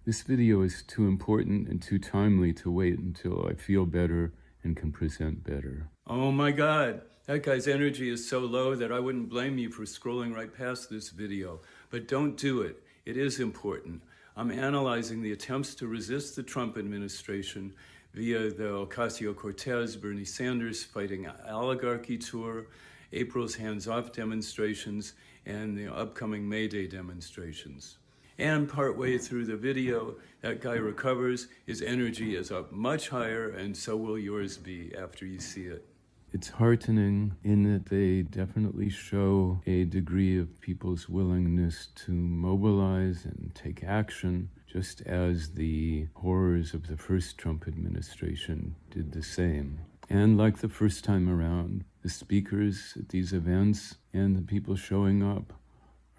This video is too important and too timely to wait until I feel better and can present better. Oh my God, that guy's energy is so low that I wouldn't blame you for scrolling right past this video. But don't do it. It is important. I'm analyzing the attempts to resist the Trump administration via the Ocasio-Cortez, Bernie Sanders fighting oligarchy tour, April's hands-off demonstrations, and the upcoming May Day demonstrations. And partway through the video, that guy recovers, his energy is up much higher, and so will yours be after you see it. It's heartening in that they definitely show a degree of people's willingness to mobilize and take action, just as the horrors of the first Trump administration did the same. And like the first time around, the speakers at these events and the people showing up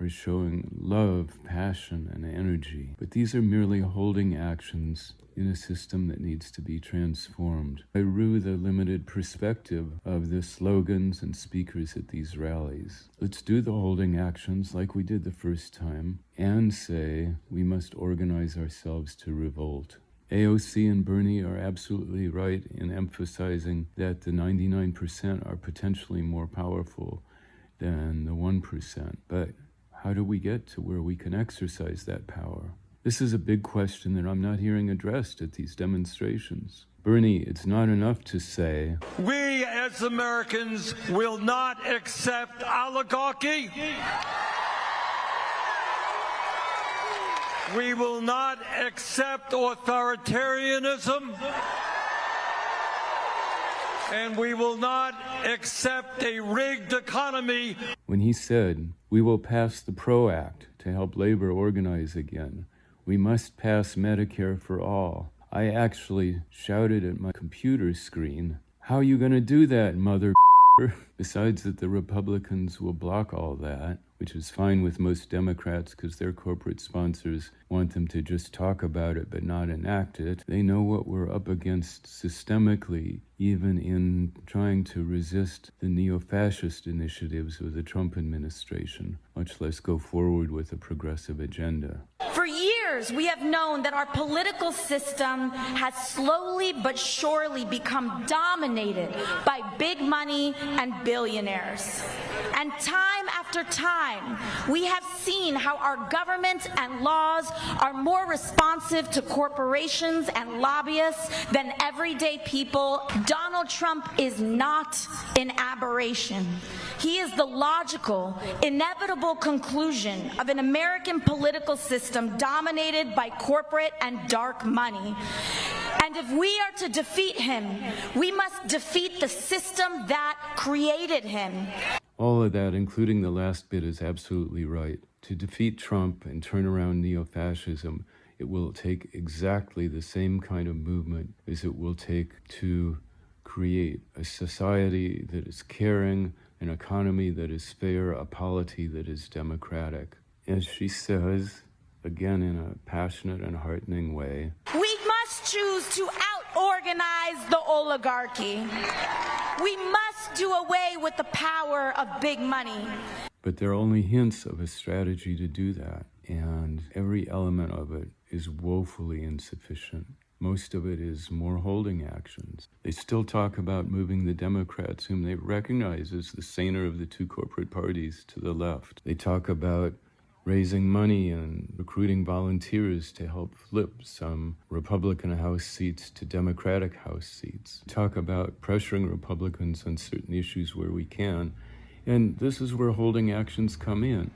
are showing love, passion, and energy. But these are merely holding actions in a system that needs to be transformed. I rue the limited perspective of the slogans and speakers at these rallies. Let's do the holding actions like we did the first time and say we must organize ourselves to revolt. AOC and Bernie are absolutely right in emphasizing that the 99% are potentially more powerful than the 1%. But how do we get to where we can exercise that power? This is a big question that I'm not hearing addressed at these demonstrations. Bernie, it's not enough to say, we as Americans will not accept oligarchy. We will not accept authoritarianism. And we will not accept a rigged economy. When he said, we will pass the PRO Act to help labor organize again, we must pass Medicare for all, I actually shouted at my computer screen, how are you going to do that, mother? Besides that the Republicans will block all that, which is fine with most Democrats because their corporate sponsors want them to just talk about it but not enact it. They know what we're up against systemically, even in trying to resist the neo-fascist initiatives of the Trump administration, much less go forward with a progressive agenda. For years, we have known that our political system has slowly but surely become dominated by big money and billionaires. And time after time, we have seen how our government and laws are more responsive to corporations and lobbyists than everyday people. Donald Trump is not an aberration. He is the logical, inevitable conclusion of an American political system dominated by corporate and dark money. And if we are to defeat him, we must defeat the system that created him. All of that, including the last bit, is absolutely right. To defeat Trump and turn around neo-fascism, it will take exactly the same kind of movement as it will take to create a society that is caring, an economy that is fair, a polity that is democratic. As she says, again in a passionate and heartening way, we must choose to out-organize the oligarchy. We must do away with the power of big money. But there are only hints of a strategy to do that, and every element of it is woefully insufficient. Most of it is more holding actions. They still talk about moving the Democrats, whom they recognize as the saner of the two corporate parties, to the left. They talk about raising money and recruiting volunteers to help flip some Republican House seats to Democratic House seats. Talk about pressuring Republicans on certain issues where we can. And this is where holding actions come in.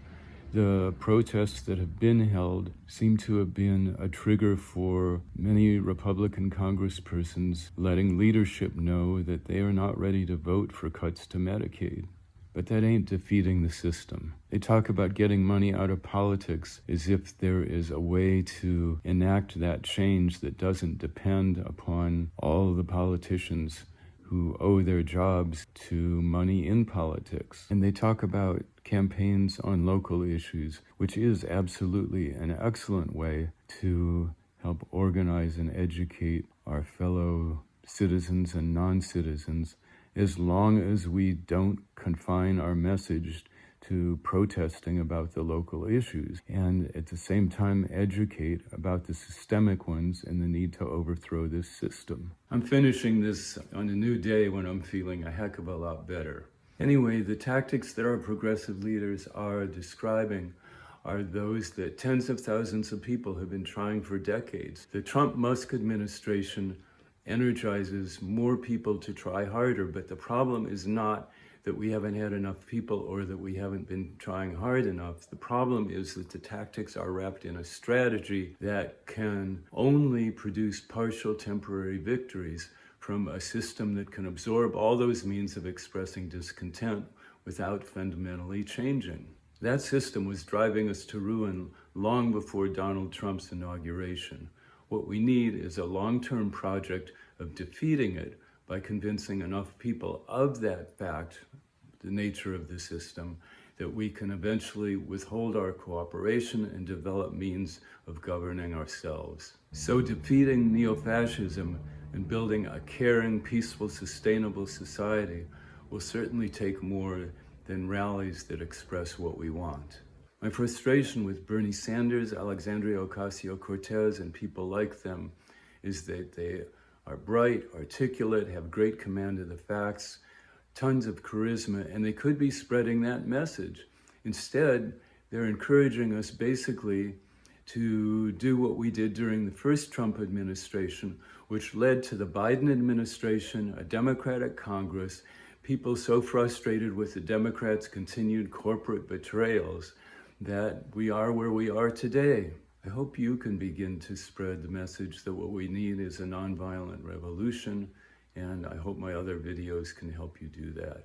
The protests that have been held seem to have been a trigger for many Republican congresspersons letting leadership know that they are not ready to vote for cuts to Medicaid. But that ain't defeating the system. They talk about getting money out of politics as if there is a way to enact that change that doesn't depend upon all of the politicians who owe their jobs to money in politics. And they talk about campaigns on local issues, which is absolutely an excellent way to help organize and educate our fellow citizens and non-citizens, as long as we don't confine our message to protesting about the local issues, and at the same time educate about the systemic ones and the need to overthrow this system. I'm finishing this on a new day when I'm feeling a heck of a lot better. Anyway, the tactics that our progressive leaders are describing are those that tens of thousands of people have been trying for decades. The Trump-Musk administration energizes more people to try harder, but the problem is not that we haven't had enough people or that we haven't been trying hard enough. The problem is that the tactics are wrapped in a strategy that can only produce partial temporary victories from a system that can absorb all those means of expressing discontent without fundamentally changing. That system was driving us to ruin long before Donald Trump's inauguration. What we need is a long-term project of defeating it by convincing enough people of that fact, the nature of the system, that we can eventually withhold our cooperation and develop means of governing ourselves. So defeating neo-fascism and building a caring, peaceful, sustainable society will certainly take more than rallies that express what we want. My frustration with Bernie Sanders, Alexandria Ocasio-Cortez, and people like them is that they are bright, articulate, have great command of the facts, tons of charisma, and they could be spreading that message. Instead, they're encouraging us basically to do what we did during the first Trump administration, which led to the Biden administration, a Democratic Congress, people so frustrated with the Democrats' continued corporate betrayals that we are where we are today. I hope you can begin to spread the message that what we need is a nonviolent revolution, and I hope my other videos can help you do that.